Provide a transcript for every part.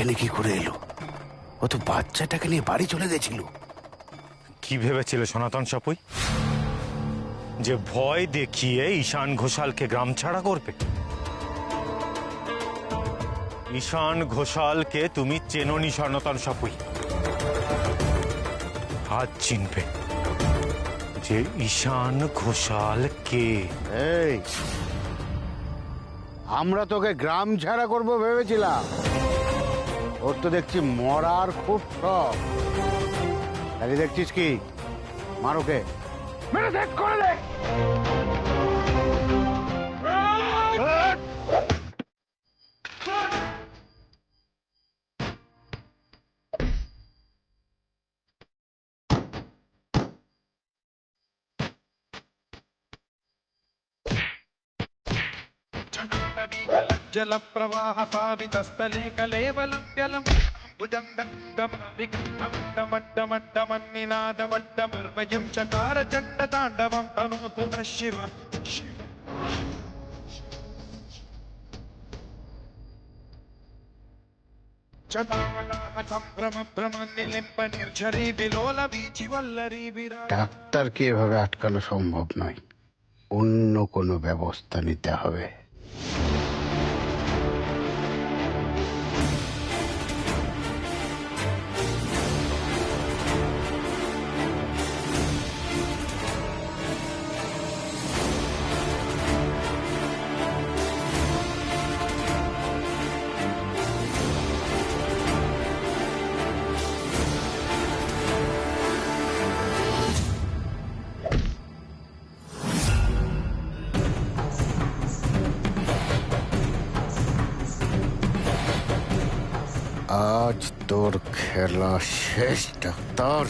এখানে কি করে এলো? ও তো বাচ্চাটাকে নিয়ে বাড়ি চলে গেছিল। কি ভেবেছিল সনাতন সাপুই যে ভয় দেখিয়ে ঈশান ঘোষালকে গ্রাম ছাড়া করবে? ঈশান ঘোষালকে তুমি চেনোনি সনাতন সাপুই, আজ চিনবে যে ঈশান ঘোষাল কে। এই, আমরা তোকে গ্রাম ছাড়া করবো ভেবেছিলাম। ওর তো দেখছি মরার খুব শখ। তাহলে দেখছিস কি, মারোকে মেরে দেখ করে দেখ। जल प्रवाह पावितस्थले कलेवलं जलम् उदण्डमड्डमड्डमड्डमन्निनादमड्डमर्वयं चकार चण्डताण्डवं तनोतु नः शिव। चन्द्रमभ्रमनिलिम्पनिर्झरी विलोलवीचिवल्लरी विराट। ডাক্তারকে এভাবে আটকানো সম্ভব নয়, অন্য কোনো ব্যবস্থা নিতে হবে। আজ তোর খেলা শেষ ডাক্তার।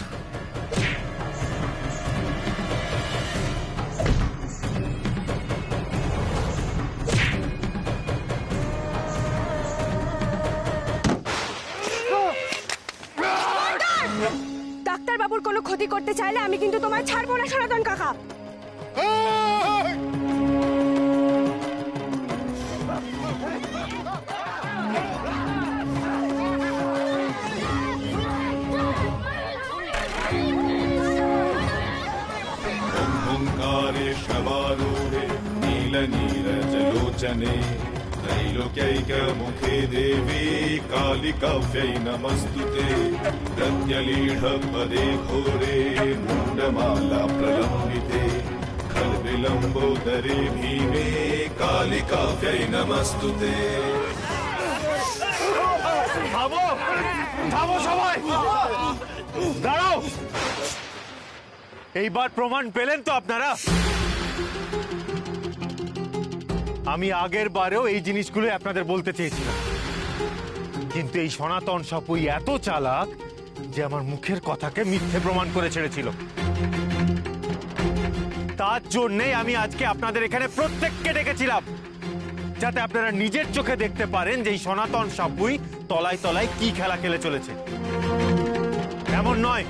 ডাক্তার বাবুর কোনো ক্ষতি করতে চাইলে আমি কিন্তু তোমায় ছাড়বো না সনাতন কাকা। ओङ्कारेशवारूढे नीलनीरजलोचने त्रैलोक्यैकमुखे देवी कालिकाव्यै नमस्तुते। प्रत्यलीढपदे घोरे मुण्डमाला प्रलम्बिते खल्विलम्बोदरे भीमे कालिकाव्यै नमस्तुते। থামো, থামো সবাই, দাঁড়াও। এইবার প্রমাণ পেলেন তো আপনারা? আমি আগের বারেও এই জিনিসগুলো আপনাদের বলতে চেয়েছিলাম, কিন্তু এই সনাতন সাপুই এত চালাক যে আমার মুখের কথাকে মিথ্যে প্রমাণ করে ছেড়েছিল। তার জন্যই আমি আজকে আপনাদের এখানে প্রত্যেককে ডেকেছিলাম, যাতে আপনারা নিজের চোখে দেখতে পারেন যে এই সনাতন সাপুই তলায় তলায় কি খেলা খেলে চলেছে। এমন নয়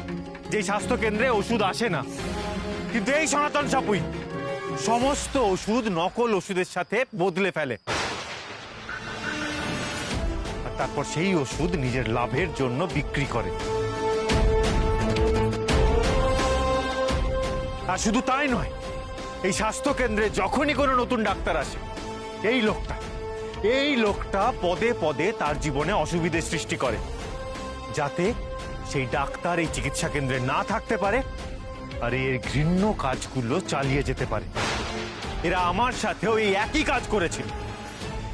যে স্বাস্থ্য কেন্দ্রে ওষুধ আসে না, কিন্তু এই সনাতন সাপুই সমস্ত ওষুধ নকল ওষুধের সাথে বদলে ফেলে, আর তারপর সেই ওষুধ নিজের লাভের জন্য বিক্রি করে। আর শুধু তাই নয়, এই স্বাস্থ্য কেন্দ্রে যখনই কোনো নতুন ডাক্তার আসে, এই লোকটা পদে পদে তার জীবনে অসুবিধে সৃষ্টি করে, যাতে সেই ডাক্তার এই চিকিৎসা কেন্দ্রে না থাকতে পারে আর এর ঘৃণ্য কাজগুলো চালিয়ে যেতে পারে। এরা আমার সাথেও এই একই কাজ করেছিল।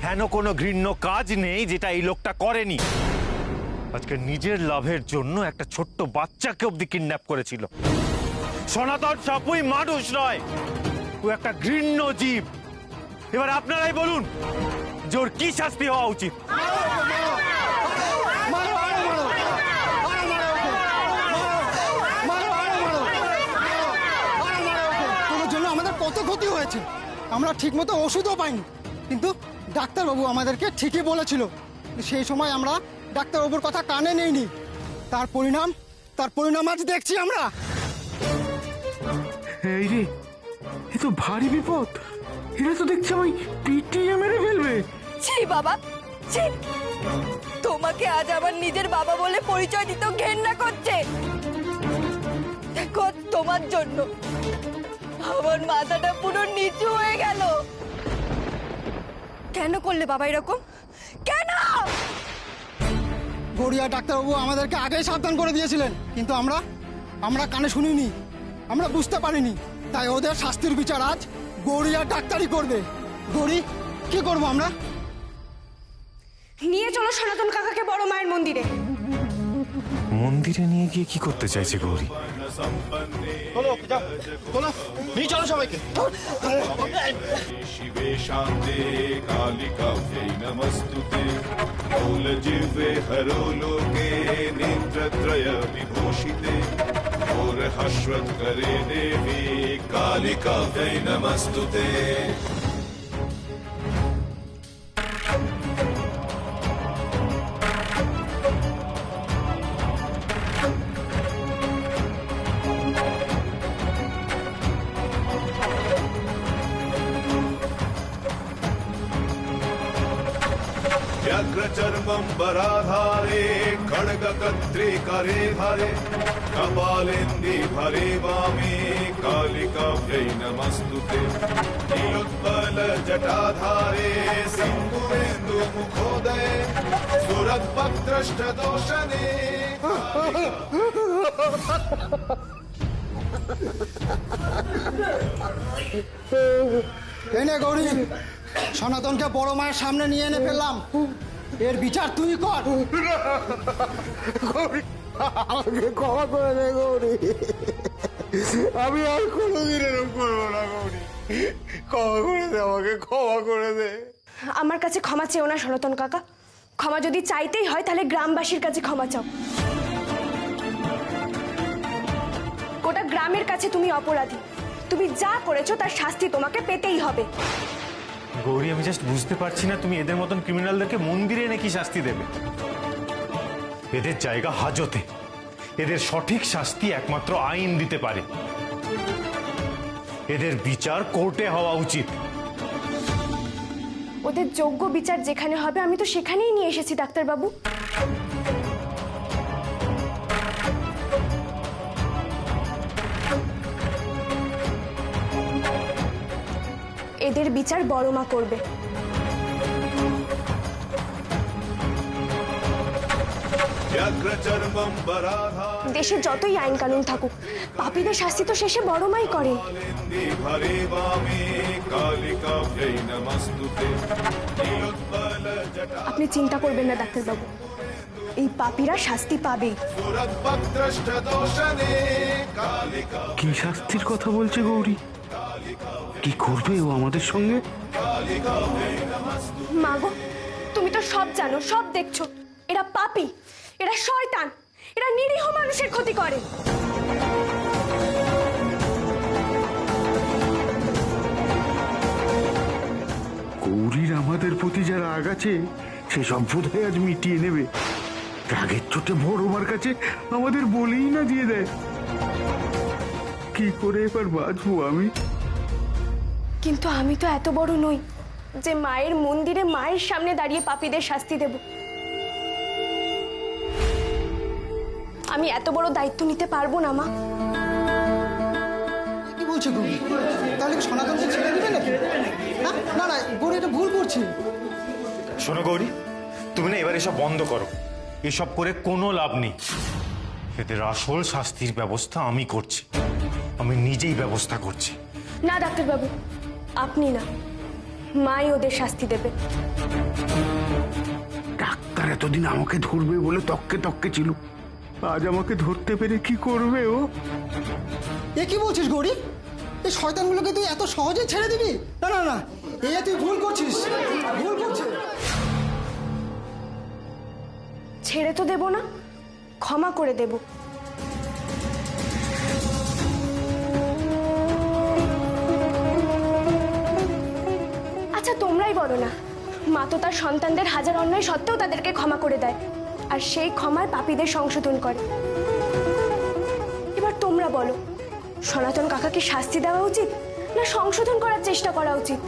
হেন কোনো ঘৃণ্য কাজ নেই যেটা এই লোকটা করেনি। আজকে নিজের লাভের জন্য একটা ছোট্ট বাচ্চাকে অব্দি কিডন্যাপ করেছিল। সনাতন সাপুই মানুষ নয়, ও একটা ঘৃণ্য জীব। এবার আপনারাই বলুন যে ওর কি শাস্তি হওয়া উচিত। কত ক্ষতি হয়েছে, আমরা ঠিকমতো ওষুধও পাইনি, কিন্তু ডাক্তারবাবু আমাদেরকে ঠিকই বলেছিল। সেই সময় আমরা ডাক্তারবাবুর কথা কানে নেইনি, তার পরিণাম আজ দেখছি আমরা। এই রে, এ তো ভারী বিপদ। এরা তো দেখছি আমায় পিটিয়ে মেরে ফেলবে। ছি বাবা, ছি। তোমাকে আজ আমার নিজের বাবা বলে পরিচয় দিতেও ঘেন্না করছে। দেখো তোমার জন্য আমার মাথাটা পুরো নিচু হয়ে গেল। কেন করলে বাবা এরকম? কেন? গড়িয়া ডাক্তারবাবু আমাদেরকে আগেই সাবধান করে দিয়েছিলেন, কিন্তু আমরা কানে শুনিনি, আমরা বুঝতে পারিনি। তাই ওদের শাস্তির বিচার আজ গড়িয়া ডাক্তারই করবে। গড়ি, কি করবো আমরা? নিয়ে চলো সনাতন কাকাকে বড় মায়ের মন্দিরে। মন্দিরে নিয়ে গিয়ে কি করতে চাইছে গৌরী? शिवे शान्ते कालिकाव्यै नमस्तुते मूलजिह्वे हरोलोके नेत्रत्रय विभूषिते घोरहश्वत्करे देवी कालिकाव्यै नमस्तुते। व्याघ्रचर्मं वराधारे खड्गकर्त्रे करे धरे कपालेन्दि भरे वामे कालिकाव्यै नमस्तुते नीलोत्पलजटाधारे सिन्दूरेन्दुमुखोदये सुरद्भक्त्रष्टदोषणे এনে গৌরী, সনাতনকে বড় মায়ের সামনে নিয়ে এনে ফেললাম, এর বিচার তুই কর। আমাকে ক্ষমা করে দে গৌরী, আমি আর কোনোদিন এরকম করবো না গৌরী, ক্ষমা করে দে, আমাকে ক্ষমা করে দে। আমার কাছে ক্ষমা চেও না সনাতন কাকা। ক্ষমা যদি চাইতেই হয় তাহলে গ্রামবাসীর কাছে ক্ষমা চাও। গোটা গ্রামের কাছে তুমি অপরাধী। তুমি যা করেছো তার শাস্তি তোমাকে পেতেই হবে। গৌরী, আমি জাস্ট বুঝতে পারছি না তুমি এদের মতন ক্রিমিনালদেরকে মন্দিরে এনে কি শাস্তি দেবে? এদের জায়গা হাজতে। এদের সঠিক শাস্তি একমাত্র আইন দিতে পারে। এদের বিচার কোর্টে হওয়া উচিত। ওদের যোগ্য বিচার যেখানে হবে আমি তো সেখানেই নিয়ে এসেছি ডাক্তারবাবু। এদের বিচার বড় মা করবে। व्याघ्रचर्मं वराधारे দেশে যতই আইন কানুন থাকুক, পাপীদের শাস্তি তো শেষে বড় মাই করে। भरे वामे कालिकाव्यै नमस्तुते नीलोत्पलजटा আপনি চিন্তা করবেন না ডাক্তারবাবু, এই পাপীরা শাস্তি পাবেই। सुरद्भक्त्रष्टदोषणे कालिका কি শাস্তির কথা বলছে গৌরী? কি করবে ও আমাদের সঙ্গে? মাগো, তুমি তো সব জানো, সব দেখছো। এরা পাপী, এরা শয়তান, এরা নিরীহ মানুষের ক্ষতি করে। গৌরীর আমাদের প্রতি যা রাগ আছে সে সব বোধহয় আজ মিটিয়ে নেবে। রাগের চোটে বড় মার কাছে আমাদের বলেই না দিয়ে দেয়। কি করে এবার বাঁচবো আমি? কিন্তু আমি তো এত বড় নই যে মায়ের মন্দিরে মায়ের সামনে দাঁড়িয়ে পাপীদের শাস্তি দেব। আমি এত বড় দায়িত্ব নিতে পারবো না মা। কি বলছো গৌরী? তাহলে কি সনাতনকে ছেড়ে দিবে নাকি? না না গৌরী, এটা ভুল করছি। শোনো গৌরী, তুমি না এবার এসব বন্ধ করো। এসব করে কোনো লাভ নেই। এদের আসল শাস্তির ব্যবস্থা আমি করছি। আমি নিজেই ব্যবস্থা করছি। না ডাক্তারবাবু, আপনি না, মাই ওদের শাস্তি দেবে। ডাক্তার এতদিন আমাকে ধরবে বলে তককে তককে ছিল, আজ আমাকে ধরতে পেরে কি করবে ও? এ কি বলছিস গৌরী? এই শয়তানগুলোকে তুই এত সহজে ছেড়ে দিবি? না না না, এ তুই ভুল করছিস, ভুল করছিস। ছেড়ে তো দেব না, ক্ষমা করে দেব। আচ্ছা তোমরাই বলো না, মা তো তার সন্তানদের হাজার অন্যায় সত্ত্বেও তাদেরকে ক্ষমা করে দেয়, আর সেই ক্ষমায় পাপীদের সংশোধন করে। এবার তোমরা বলো, সনাতন কাকাকে শাস্তি দেওয়া উচিত না সংশোধন করার চেষ্টা করা উচিত?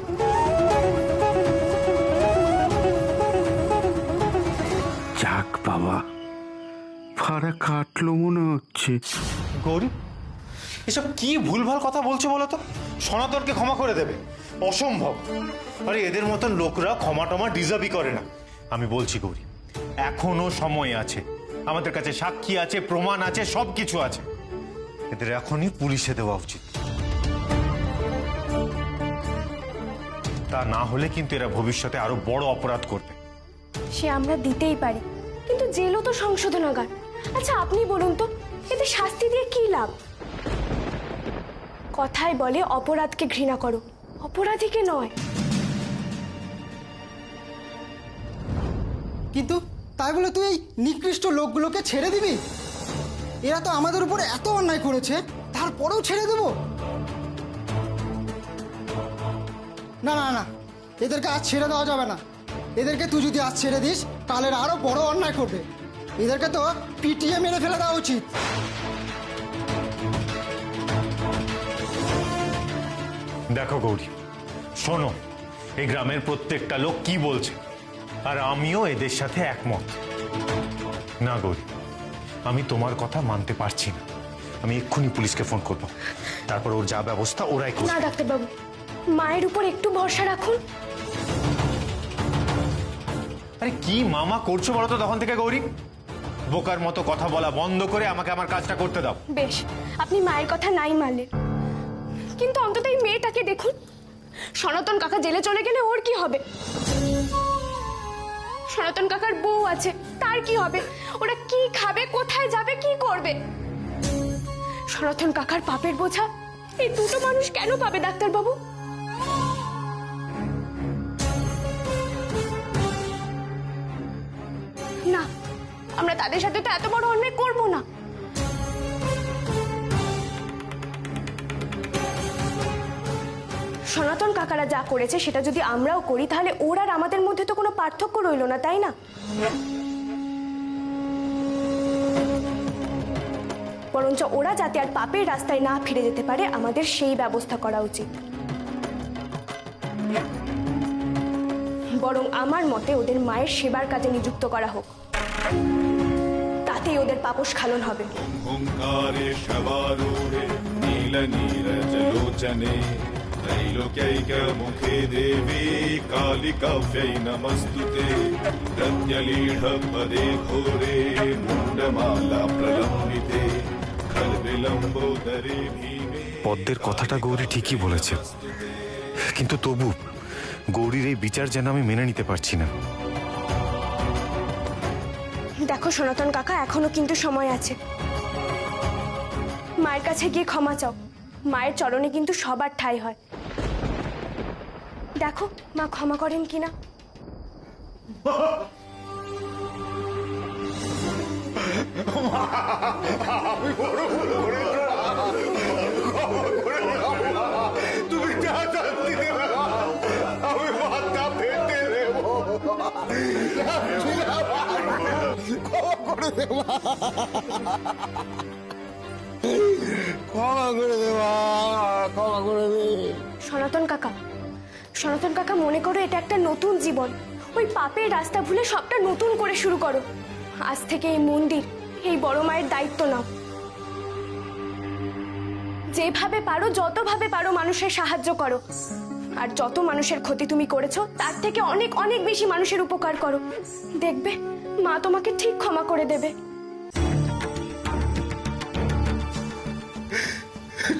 ফাড়া কাটলো মনে হচ্ছে। গৌরী, এসব কি ভুলভাল কথা বলছো বলো তো? সনাতনকে ক্ষমা করে দেবে? অসম্ভব। আরে এদের মতন লোকরা ক্ষমা টমা ডিজার্ভই করে না। আমি বলছি গৌরী, এখনো সময় আছে, আমাদের কাছে সাক্ষী আছে, প্রমাণ আছে, সবকিছু আছে। এদের এখনই পুলিশে দেওয়া উচিত। তা না হলে কিন্তু এরা ভবিষ্যতে আরো বড় অপরাধ করবে। সে আমরা দিতেই পারি, কিন্তু জেলও তো সংশোধনাগার। আচ্ছা আপনি বলুন তো, এতে শাস্তি দিয়ে কি লাভ? কথায় বলে অপরাধকে ঘৃণা করো, অপরাধীকে নয়। কিন্তু তাই বলে তুই এই নিকৃষ্ট লোকগুলোকে ছেড়ে দিবি? এরা তো আমাদের উপরে এত অন্যায় করেছে, তারপরেও ছেড়ে দেব? না না না, এদেরকে আজ ছেড়ে দেওয়া যাবে না। এদেরকে তুই যদি আজ ছেড়ে দিস, তাহলে এরা আরো বড় অন্যায় করবে। এদেরকে তো পিটিয়ে মেরে ফেলে দেওয়া উচিত। দেখো গৌরী, শোনো, এই গ্রামের প্রত্যেকটা লোক কি বলছে, আর আমিও এদের সাথে একমত। না গৌরী, আমি তোমার কথা মানতে পারছি না। আমি এক্ষুনি পুলিশকে ফোন করব, তারপর ওর যা ব্যবস্থা ওরাই করবে। না ডাক্তারবাবু, মায়ের উপর একটু ভরসা রাখুন। আরে কি মামা করছো বলো তো তখন থেকে গৌরী? বোকার মতো কথা বলা বন্ধ করে আমাকে আমার কাজটা করতে দাও। বেশ, আপনি মায়ের কথা নাই মানলেন, কিন্তু অন্তত এই মেয়েটাকে দেখুন। সনাতন কাকা জেলে চলে গেলে ওর কি হবে? সনাতন কাকার বউ আছে, তার কি হবে? ওরা কি খাবে, কোথায় যাবে, কি করবে? সনাতন কাকার পাপের বোঝা এই দুটো মানুষ কেন পাবে ডাক্তারবাবু? না, আমরা তাদের সাথে তো এত বড় অন্যায় করবো না। সনাতন কাকারা যা করেছে সেটা যদি আমরাও করি, তাহলে ওর আর আমাদের মধ্যে তো কোনো পার্থক্য রইল না, তাই না? বরঞ্চ ওরা যাতে আর পাপের রাস্তায় না ফিরে যেতে পারে, আমাদের সেই ব্যবস্থা করা উচিত। বরং আমার মতে ওদের মায়ের সেবার কাজে নিযুক্ত করা হোক, তাতেই ওদের পাপস্খলন হবে। ओंकारे शवारूढे नीलनीरजलोचने त्रैलोक्यैकमुखे देवी कालिकाव्यै नमस्तुते प्रत्यलीढपदे घोरे मुण्डमाला प्रलम्बिते खल्विलम्बोदरे भीमे। পদ্মের কথাটা গৌরী ঠিকই বলেছে, কিন্তু তবু গৌরীর এই বিচার যেন আমি মেনে নিতে পারছি না। দেখো সনাতন কাকা, এখনো কিন্তু সময় আছে। মায়ের কাছে গিয়ে ক্ষমা চাও, মায়ের চরণে কিন্তু সবার ঠাঁই হয়। দেখো মা ক্ষমা করেন কিনা। তুমি যা শাস্তি দেবে আমি মাথা পেতে দেব। ক্ষমা করে দেবা, ক্ষমা করে দেবা, ক্ষমা করে দে। সনাতন কাকা, সনাতন কাকা, মনে করো এটা একটা নতুন জীবন। ওই পাপের রাস্তা ভুলে সবটা নতুন করে শুরু করো। আজ থেকে এই মন্দির, এই বড় মায়ের দায়িত্ব নাও। যেভাবে পারো, যতভাবে পারো মানুষের সাহায্য করো। আর যত মানুষের ক্ষতি তুমি করেছো, তার থেকে অনেক অনেক বেশি মানুষের উপকার করো। দেখবে মা তোমাকে ঠিক ক্ষমা করে দেবে।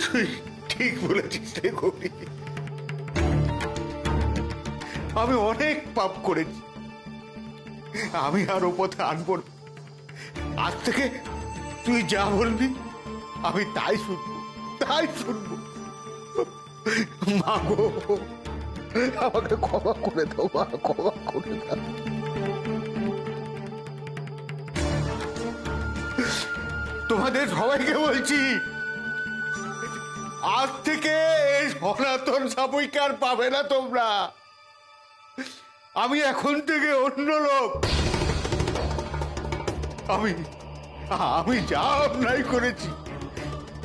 তুই ঠিক বলেছিস রে গৌরী, আমি অনেক পাপ করেছি, আমি আর ও পথে আনবো না। আজ থেকে তুই যা বলবি আমি তাই শুনবো, তাই শুনবো। মা গো, আমাকে ক্ষমা করে দাও মা, ক্ষমা করে দাও। তোমাদের সবাইকে বলছি, আজ থেকে এই সনাতন সাপুইকে আর পাবে না তোমরা। আমি এখন থেকে অন্য লোক। আমি যা অন্যায় করেছি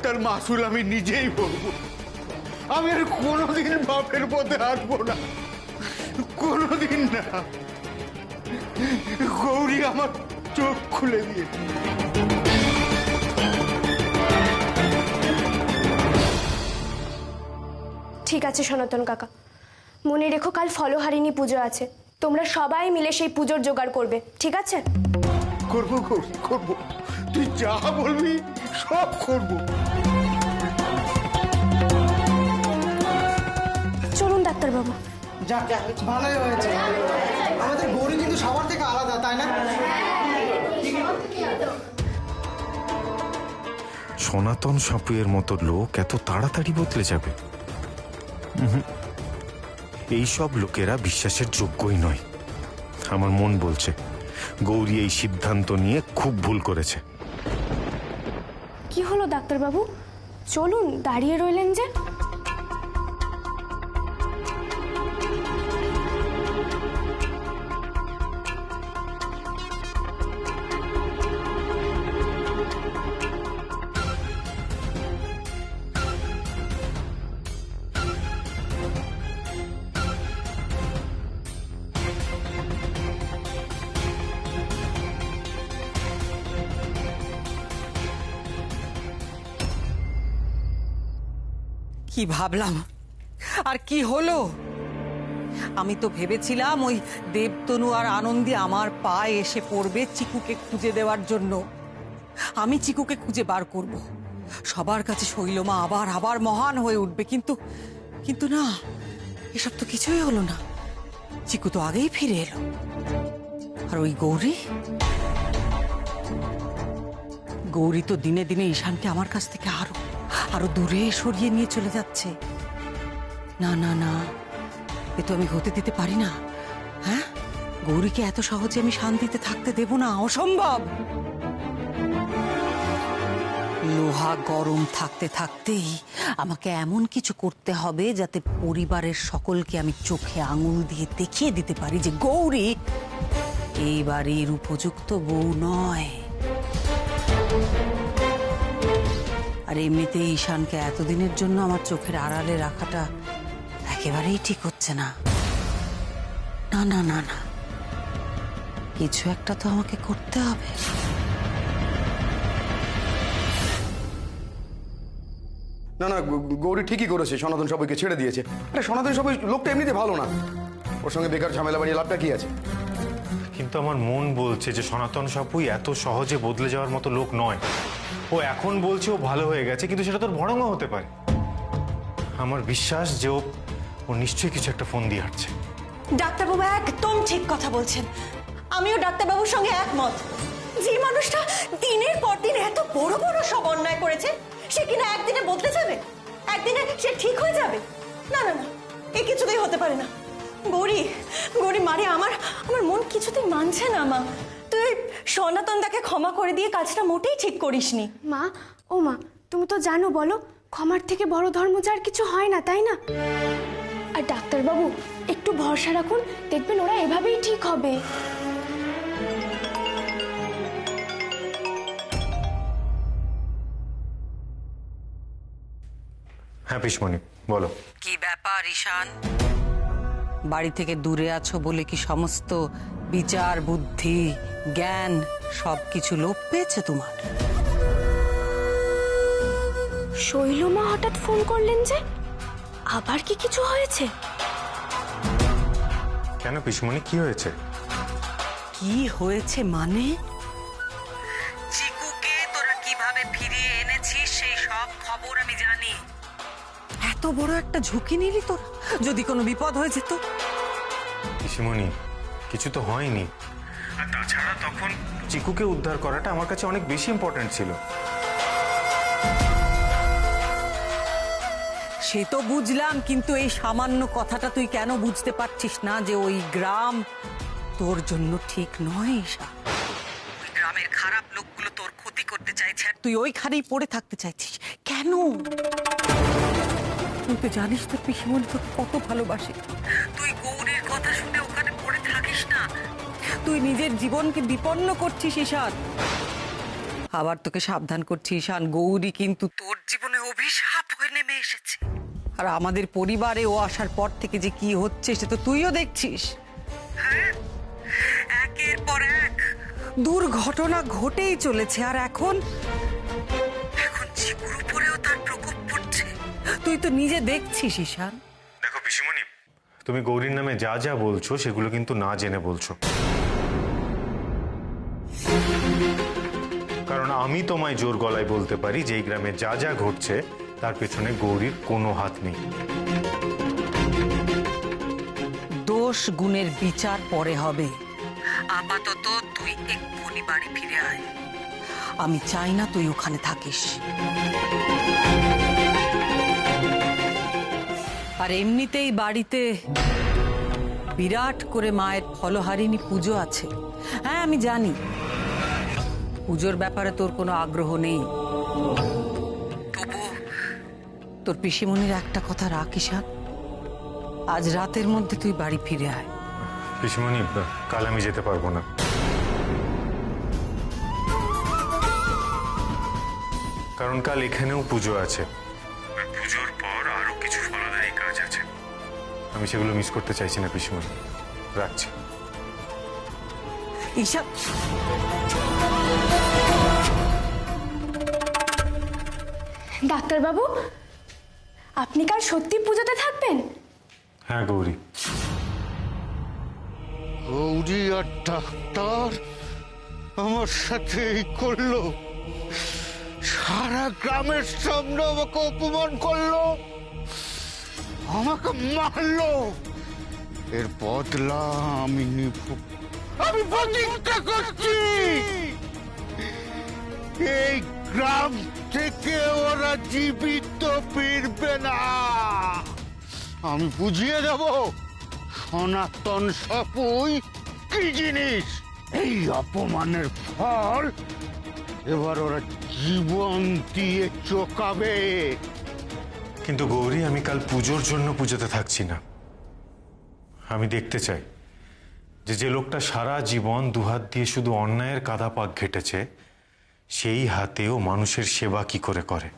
তার মাসুল আমি নিজেই ভরবো। আমি আর কোনোদিন বাপের পথে হাঁটবো না, কোনোদিন না। গৌরী চোখ খুলে দিয়ে। ঠিক আছে সনাতন কাকা, মনে রেখো কাল ফলহারিণী পুজো আছে, তোমরা সবাই মিলে সেই পুজোর জোগাড় করবে, ঠিক আছে? করবো গৌরী, করবো। তুই যা বলবি সব করবো। চলুন ডাক্তারবাবু। যাক, ভালোই হয়েছে। আমাদের গৌরী কিন্তু সবার থেকে আলাদা, তাই না? সনাতন সাপুয়ের মতো লোক এত তাড়াতাড়ি বদলে যাবে? এইসব লোকেরা বিশ্বাসের যোগ্যই নয়। আমার মন বলছে গৌরী এই সিদ্ধান্ত নিয়ে খুব ভুল করেছে। কি হলো ডাক্তারবাবু, চলুন, দাঁড়িয়ে রইলেন যে? কি ভাবলাম আর কি হলো? আমি তো ভেবেছিলাম ওই দেবতনু আর আনন্দী আমার পায়ে এসে পড়বে চিকুকে খুঁজে দেওয়ার জন্য। আমি চিকুকে খুঁজে বার করব, সবার কাছে শৈলমা আবার আবার মহান হয়ে উঠবে। কিন্তু কিন্তু না, এসব তো কিছুই হলো না। চিকু তো আগেই ফিরে এলো। আর ওই গৌরী, গৌরী তো দিনে দিনে ঈশানকে আমার কাছ থেকে আরো দূরে সরিয়ে নিয়ে চলে যাচ্ছে। না না না, এ তো আমি হতে দিতে পারি না। হ্যাঁ, গৌরীকে এত সহজে আমি শান্তিতে থাকতে দেব না, অসম্ভব। লোহা গরম থাকতে থাকতেই আমাকে এমন কিছু করতে হবে যাতে পরিবারের সকলকে আমি চোখে আঙুল দিয়ে দেখিয়ে দিতে পারি যে গৌরী এই বাড়ির উপযুক্ত বউ নয়। আর এমনিতেই ঈশানকে এতদিনের জন্য আমার চোখের আড়ালে রাখাটা একেবারেই ঠিক হচ্ছে না। না না না না, কিছু একটা তো আমাকে করতে হবে। না না, গৌরী ঠিকই করেছে, সনাতন সবাইকে ছেড়ে দিয়েছে। আরে সনাতন সবাই লোকটা এমনিতে ভালো না, ওর সঙ্গে বেকার ঝামেলা বাড়িয়ে লাভটা কি আছে? কিন্তু আমার মন বলছে যে সনাতন সাপুই এত সহজে বদলে যাওয়ার মতো লোক নয়। ও এখন বলছে ও ভালো হয়ে গেছে, কিন্তু সেটা তোর বরংও হতে পারে। আমার বিশ্বাস যে ও নিশ্চয়ই কিছু একটা ফোন দিয়ে হাঁটছে। ডাক্তারবাবু একদম ঠিক কথা বলছেন, আমিও ডাক্তারবাবুর সঙ্গে একমত। যে মানুষটা দিনের পর দিন এত বড় বড় সব অন্যায় করেছে, সে কিনা একদিনে বদলে যাবে, একদিনে সে ঠিক হয়ে যাবে? না না না, এ কিছুতেই হতে পারে না। গৌরী, গৌরী মারে, আমার মন কিছুতেই মানছে না। মা, তুই সনাতন দাকে ক্ষমা করে দিয়ে কাজটা মোটেই ঠিক করিসনি। মা, ও মা, তুমি তো জানো, বলো, ক্ষমার থেকে বড় ধর্ম যার কিছু হয় না, তাই না? আর ডাক্তারবাবু একটু ভরসা রাখুন, দেখবেন ওরা এভাবেই ঠিক হবে। হ্যাঁ পিসমণি, বলো। কি ব্যাপার ঈশান? বাড়ি থেকে দূরে আছো বলে কি সমস্ত বিচার, বুদ্ধি, জ্ঞান সবকিছু লোপ পেয়েছে তোমার? শৈলমা হঠাৎ ফোন করলেন যে, আবার কি কিছু হয়েছে? কেন পিসমণি, কি হয়েছে? কি হয়েছে মানে? চিকুকে তোরা কিভাবে ফিরিয়ে এনেছিস সেই সব খবর আমি জানি। এত বড় একটা ঝুঁকি নিলি তোর, যদি কোনো বিপদ হয়ে যেত? পিসমণি, কিছু তো হয়নি। আর তাছাড়া তখন চিকুকে উদ্ধার করাটা আমার কাছে অনেক বেশি ইম্পর্টেন্ট ছিল। সে তো বুঝলাম, কিন্তু এই সামান্য কথাটা তুই কেন বুঝতে পারছিস না যে ওই গ্রাম তোর জন্য ঠিক নয়? ঈশা, ওই গ্রামের খারাপ লোকগুলো তোর ক্ষতি করতে চাইছে, আর তুই ওইখানেই পড়ে থাকতে চাইছিস কেন? তুই তো জানিস তোর পিসমণি তোকে কত ভালোবাসে। তুই গৌরীর কথা শুনে ওখানে পড়ে থাকিস না, তুই নিজের জীবনকে বিপন্ন করছিস ঈশান। আবার তোকে সাবধান করছি ঈশান, গৌরী কিন্তু তোর জীবনে অভিশাপ হয়ে নেমে এসেছে। আর আমাদের পরিবারে ও আসার পর থেকে যে কি হচ্ছে সে তো তুইও দেখছিস। হ্যাঁ, একের পর এক দুর্ঘটনা ঘটেই চলেছে, আর এখন এখন চিকুর উপরেও তার প্রকোপ পড়ছে। তুই তো নিজে দেখছিস ঈশান। দেখো পিসিমণি, তুমি গৌরীর নামে যা যা বলছো সেগুলো কিন্তু না জেনে বলছো। কারণ আমি তোমায় জোর গলায় বলতে পারি যে এই গ্রামে যা যা ঘটছে তার পেছনে গৌরীর কোনো হাত নেই। দোষ গুণের বিচার পরে হবে, আপাতত তুই এক্ষুনি বাড়ি ফিরে আয়। আমি চাই না তুই ওখানে থাকিস। আর এমনিতেই বাড়িতে বিরাট করে মায়ের ফলহারিণী পুজো আছে। হ্যাঁ আমি জানি পুজোর ব্যাপারে তোর কোনো আগ্রহ নেই, তবু তোর পিসিমণির একটা কথা রাখ ঈশান, আজ রাতের মধ্যে তুই বাড়ি ফিরে আয়। পিসিমণি, কাল আমি যেতে পারবো না। কারণ কাল এখানেও পুজো আছে, আর পুজোর পর আরো কিছু ফলদায়ী কাজ আছে। আমি সেগুলো মিস করতে চাইছি না পিসিমণি। রাখছি। ঈশান, ডাক্তারবাবু, আপনি কাল সত্যি পুজোতে থাকবেন? হ্যাঁ গৌরী। গৌরী আর ডাক্তার আমার সাথে এই করলো, সারা গ্রামের সামনে আমাকে অপমান করলো, আমাকে মারলো। এর বদলা আমি নিব। আমি প্রতিজ্ঞা করছি এই গ্রাম থেকে ওরা জীবিত ফিরবে না। আমি বুঝিয়ে দেব সনাতন সাপুই কি জিনিস। এই অপমানের ফল এবার ওরা জীবন দিয়ে চোকাবে। কিন্তু গৌরী, আমি কাল পুজোর জন্য পুজোতে থাকছি না। আমি দেখতে চাই যে লোকটা সারা জীবন দুহাত দিয়ে শুধু অন্যায়ের কাঁধা পাক ঘেটেছে, সেই হাতেও মানুষের সেবা কি করে করে।